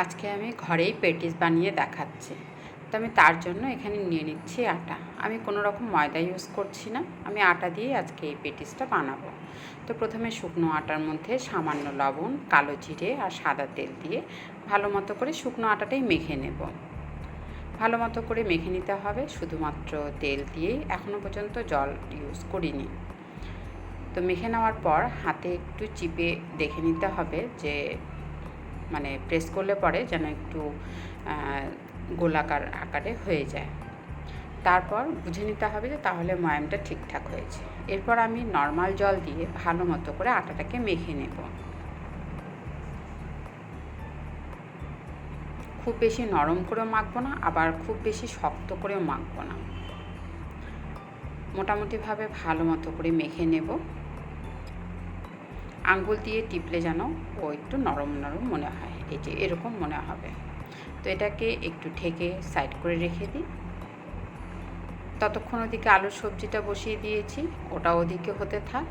আজকে আমি ঘরেই পেটিস বানিয়ে দেখাচ্ছি। তো আমি তার জন্য এখানে নিয়ে নিচ্ছি আটা। আমি কোনো রকম ময়দা ইউজ করছি না, আমি আটা দিয়েই আজকে এই পেটিসটা বানাবো। তো প্রথমে শুকনো আটার মধ্যে সামান্য লবণ, কালো জিরে আর সাদা তেল দিয়ে ভালো মতো করে শুকনো আটাটাই মেখে নেব। ভালো মতো করে মেখে নিতে হবে, শুধুমাত্র তেল দিয়েই, এখনও পর্যন্ত জল ইউজ করিনি। তো মেখে নেওয়ার পর হাতে একটু চিপে দেখে নিতে হবে যে প্রেস করলে পরে যেন একটু গোলাকার আকারে হয়ে যায়। তারপর বুঝে নিতে হবে যে তাহলে ময়ামটা ঠিকঠাক হয়েছে। এরপর আমি নর্মাল জল দিয়ে ভালো মতো করে আটাটাকে মেখে নেব। খুব বেশি নরম করেও মাখবো না, আবার খুব বেশি শক্ত করেও মাখবো না, মোটামুটিভাবে ভালো মতো করে মেখে নেব। আঙ্গুল দিয়ে টিপলে যেন ও একটু নরম নরম মনে হয়, এই যে এরকম মনে হবে। তো এটাকে একটু ঢেকে সাইড করে রেখে দিই। ততক্ষণ ওদিকে আলুর সবজিটা বসিয়ে দিয়েছি, ওটা ওদিকে হতে থাক।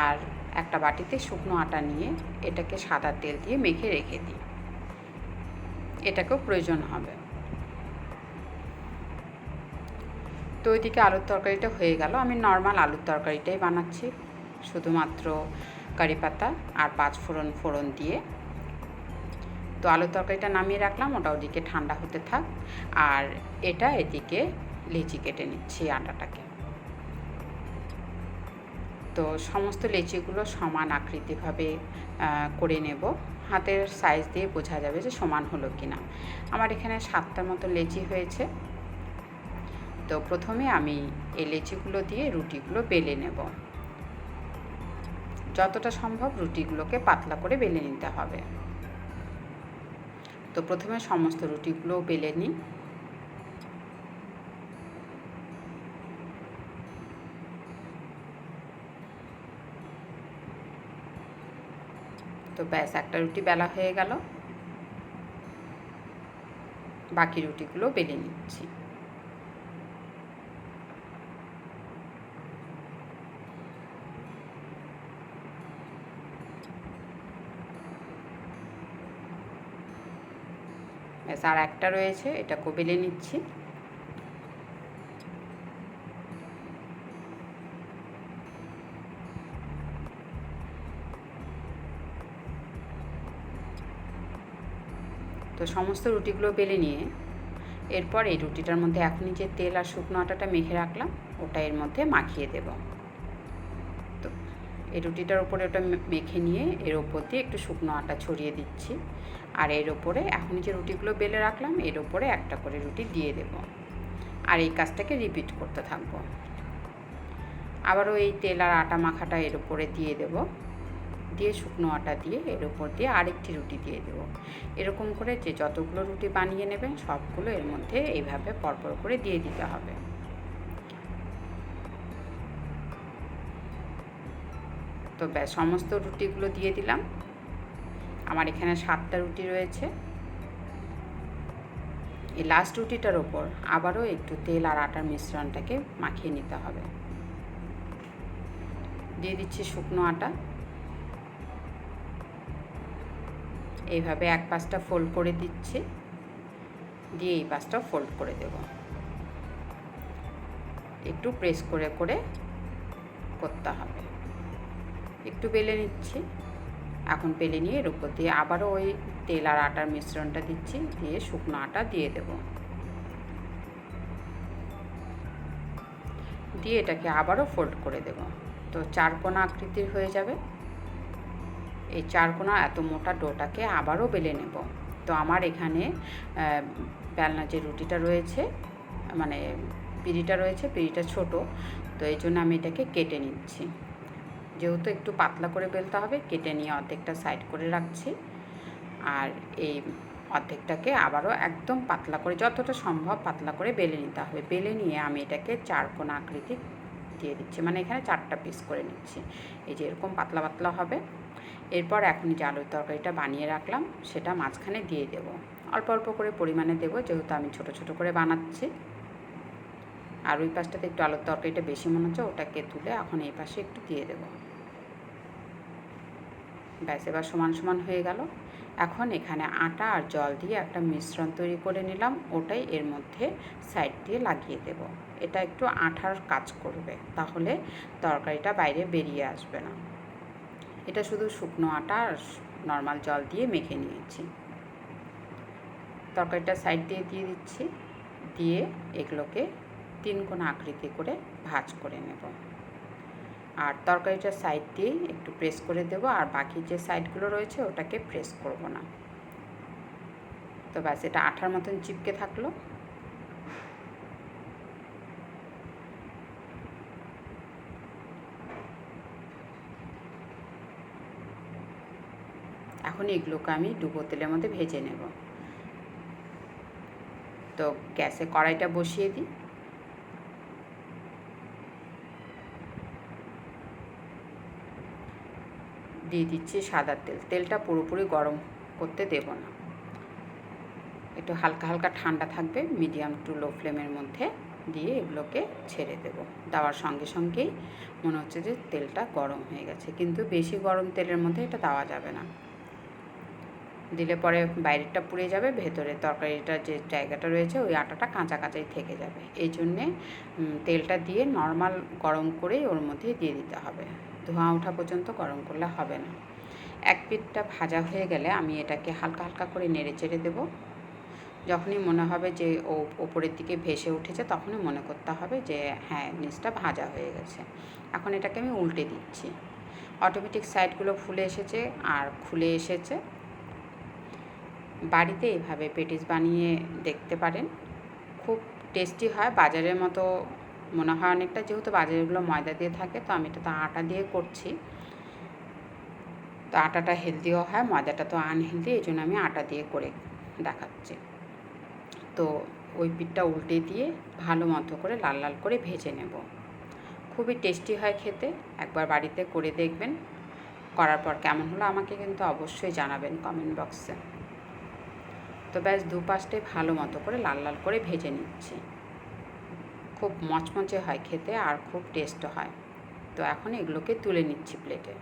আর একটা বাটিতে শুকনো আটা নিয়ে এটাকে সাদা তেল দিয়ে মেখে রেখে দিই, এটাকেও প্রয়োজন হবে। তো ওইদিকে আলুর তরকারিটা হয়ে গেল। আমি নর্মাল আলুর তরকারিটাই বানাচ্ছি, শুধুমাত্র কারি পাতা আর 5 ফোড়ন দিয়ে। তো আলুর তরকারিটা নামিয়ে রাখলাম, ওটা ওদিকে ঠান্ডা হতে থাক। আর এটা এদিকে লেচি কেটে নিচ্ছি আটাটাকে। তো সমস্ত লেচিগুলো সমান আকৃতিভাবে করে নেব। হাতের সাইজ দিয়ে বোঝা যাবে যে সমান হলো কি না। আমার এখানে 7টার মতো লেচি হয়েছে। তো প্রথমে আমি এই লেচিগুলো দিয়ে রুটিগুলো বেলে নেব। যতটা সম্ভব রুটিগুলোকে পাতলা করে বেলে নিতে হবে। তো প্রথমে সমস্ত রুটিগুলো বেলে নিই। তো ব্যাস, একটা রুটি বেলা হয়ে গেল, বাকি রুটিগুলো বেলে নিচ্ছি। ব্যাস, আর একটা রয়েছে, এটাকেও বেলে নিচ্ছি। তো সমস্ত রুটিগুলো বেলে নিয়ে এরপর এই রুটিটার মধ্যে এখনই যে তেল আর শুকনো আটাটা মেখে রাখলাম ওটা এর মধ্যে মাখিয়ে দেব। তো এই রুটিটার উপরে ওটা মেখে নিয়ে এর ওপর দিয়ে একটু শুকনো আটা ছড়িয়ে দিচ্ছি। আর এর ওপরে এখনই যে রুটিগুলো বেলে রাখলাম এর ওপরে একটা করে রুটি দিয়ে দেব। আর এই কাজটাকে রিপিট করতে থাকবো। আবারও এই তেল আর আটা মাখাটা এর ওপরে দিয়ে দেব, দিয়ে শুকনো আটা দিয়ে এর উপর দিয়ে আরেকটি রুটি দিয়ে দেব। এরকম করে যে যতগুলো রুটি বানিয়ে নেবেন সবগুলো এর মধ্যে এইভাবে পরপর করে দিয়ে দিতে হবে। তো ব্যাস, সমস্ত রুটিগুলো দিয়ে দিলাম। আমার এখানে 7টা রুটি রয়েছে। এই লাস্ট রুটিটার ওপর আবারও একটু তেল আর আটার মিশ্রণটাকে মাখিয়ে নিতে হবে। দিয়ে দিচ্ছি শুকনো আটা। এইভাবে এক পাশটা ফোল্ড করে দিচ্ছি, দিয়ে এই পাশটা ফোল্ড করে দেব। একটু প্রেস করে করে করতে হবে। একটু বেলে নিচ্ছি। এখন বেলে নিয়ে এর উপর দিয়ে আবারও ওই তেল আর আটার মিশ্রণটা দিচ্ছি, দিয়ে শুকনো আটা দিয়ে দেব। দিয়ে এটাকে আবারও ফোল্ড করে দেব। তো 4 কোণা আকৃতির হয়ে যাবে। এই 4 কোণা এত মোটা ডোটাকে আবারও বেলে নেব। তো আমার এখানে বেলনা যে রুটিটা রয়েছে, পিঁড়িটা রয়েছে, পিঁড়িটা ছোট, তো এই জন্য আমি এটাকে কেটে নিচ্ছি। যেহেতু একটু পাতলা করে বেলতে হবে, কেটে নিয়ে অর্ধেকটা সাইড করে রাখছি। আর এই অর্ধেকটাকে আবারও একদম পাতলা করে, যতটা সম্ভব পাতলা করে বেলে নিতে হবে। বেলে নিয়ে আমি এটাকে 4 কোণা আকৃতি দিয়ে দিচ্ছি, এখানে 4টা পিস করে নিচ্ছি। এই যে এরকম পাতলা পাতলা হবে। এরপর এখন যে আলুর তরকারিটা বানিয়ে রাখলাম সেটা মাঝখানে দিয়ে দেব। অল্প অল্প করে পরিমাণে দেবো, যেহেতু আমি ছোট ছোট করে বানাচ্ছি। আর ওই পাশটাতে একটু আলুর তরকারিটা বেশি মনে হচ্ছে, ওটাকে তুলে এখন এই পাশে একটু দিয়ে দেব। ব্যাস এবার সমান সমান হয়ে গেল। এখন এখানে আটা আর জল দিয়ে একটা মিশ্রণ তৈরি করে নিলাম, ওটাই এর মধ্যে সাইড দিয়ে লাগিয়ে দেব। এটা একটু আঠার কাজ করবে, তাহলে তরকারিটা বাইরে বেরিয়ে আসবে না। এটা শুধু শুকনো আটা আর নর্মাল জল দিয়ে মেখে নিয়েছি। তরকারিটা সাইড দিয়ে দিয়ে দিচ্ছি, দিয়ে এগুলোকে 3 কোণা আকৃতি করে ভাঁজ করে নেব। আর তরকারিটা সাইড দিয়েই একটু প্রেস করে দেব, আর বাকি যে সাইডগুলো রয়েছে ওটাকে প্রেস করব না। তো ব্যাস এটা আঠার মতন চিপকে থাকলো। এখন এগুলোকে আমি ডুবো তেলের মধ্যে ভেজে নেব। তো গ্যাসে কড়াইটা বসিয়ে দিই। দিয়ে দিচ্ছি সাদা তেল। তেলটা পুরোপুরি গরম করতে দেব না, একটু হালকা হালকা ঠান্ডা থাকবে, মিডিয়াম টু লো ফ্লেমের মধ্যে দিয়ে এগুলোকে ছেড়ে দেব। দেওয়ার সঙ্গে সঙ্গেই মনে হচ্ছে যে তেলটা গরম হয়ে গেছে, কিন্তু বেশি গরম তেলের মধ্যে এটা দেওয়া যাবে না, দিলে পরে বাইরেরটা পুড়ে যাবে, ভেতরে তরকারিটার যে জায়গাটা রয়েছে ওই আটাটা কাঁচা কাঁচাই থেকে যাবে। এই জন্যে তেলটা দিয়ে নর্মাল গরম করেই ওর মধ্যে দিয়ে দিতে হবে, ধোঁয়া ওঠা পর্যন্ত গরম করলে হবে না। এক পিঠটা ভাজা হয়ে গেলে আমি এটাকে হালকা হালকা করে নেড়ে চেড়ে দেবো। যখনই মনে হবে যে ওপরের দিকে ভেসে উঠেছে, তখনই মনে করতে হবে যে হ্যাঁ, নিচটা ভাজা হয়ে গেছে। এখন এটাকে আমি উল্টে দিচ্ছি। অটোমেটিক সাইডগুলো ফুলে এসেছে আর খুলে এসেছে। বাড়িতে এইভাবে পেটিস বানিয়ে দেখতে পারেন, খুব টেস্টি হয়। বাজারের মতো মনে হয় অনেকটা, যেহেতু বাজারেগুলো ময়দা দিয়ে থাকে, তো আমি এটা তো আটা দিয়ে করছি, তো আটাটা হেলদিও হয়, ময়দাটা তো আনহেলদি, এই জন্য আমি আটা দিয়ে করে দেখাচ্ছি। তো ওই পিঠটা উল্টে দিয়ে ভালো মতো করে লাল লাল করে ভেজে নেব। খুবই টেস্টি হয় খেতে, একবার বাড়িতে করে দেখবেন। করার পর কেমন হলো আমাকে কিন্তু অবশ্যই জানাবেন কমেন্ট বক্সে। তো ব্যাস দুপাশটাই ভালো মতো করে লাল লাল করে ভেজে নিচ্ছি। খুব মচমচে হয় খেতে আর খুব টেস্টও হয়। তো এখন এগুলোকে তুলে নিচ্ছি প্লেটে।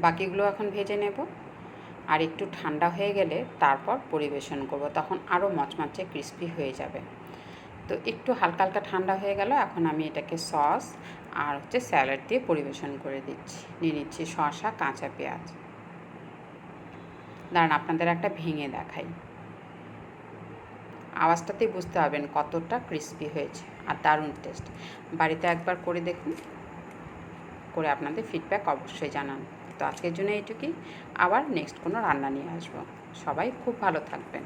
বাকিগুলো এখন ভেজে নেব, আর একটু ঠান্ডা হয়ে গেলে তারপর পরিবেশন করব, তখন আরও মচমচে ক্রিস্পি হয়ে যাবে। তো একটু হালকা হালকা ঠান্ডা হয়ে গেল, এখন আমি এটাকে সস আর স্যালাড দিয়ে পরিবেশন করে দিচ্ছি। নিয়ে নিচ্ছি শসা, কাঁচা পেঁয়াজ। দাঁড়ান আপনাদের একটা ভেঙে দেখাই, আওয়াজটাতেই বুঝতে পারবেন কতটা ক্রিস্পি হয়েছে আর দারুণ টেস্ট। বাড়িতে একবার করে দেখুন, করে আপনাদের ফিডব্যাক অবশ্যই জানান। তো আজকের জন্য এইটুকুই, আবার নেক্সট কোনো রান্না নিয়ে আসবো। সবাই খুব ভালো থাকবেন।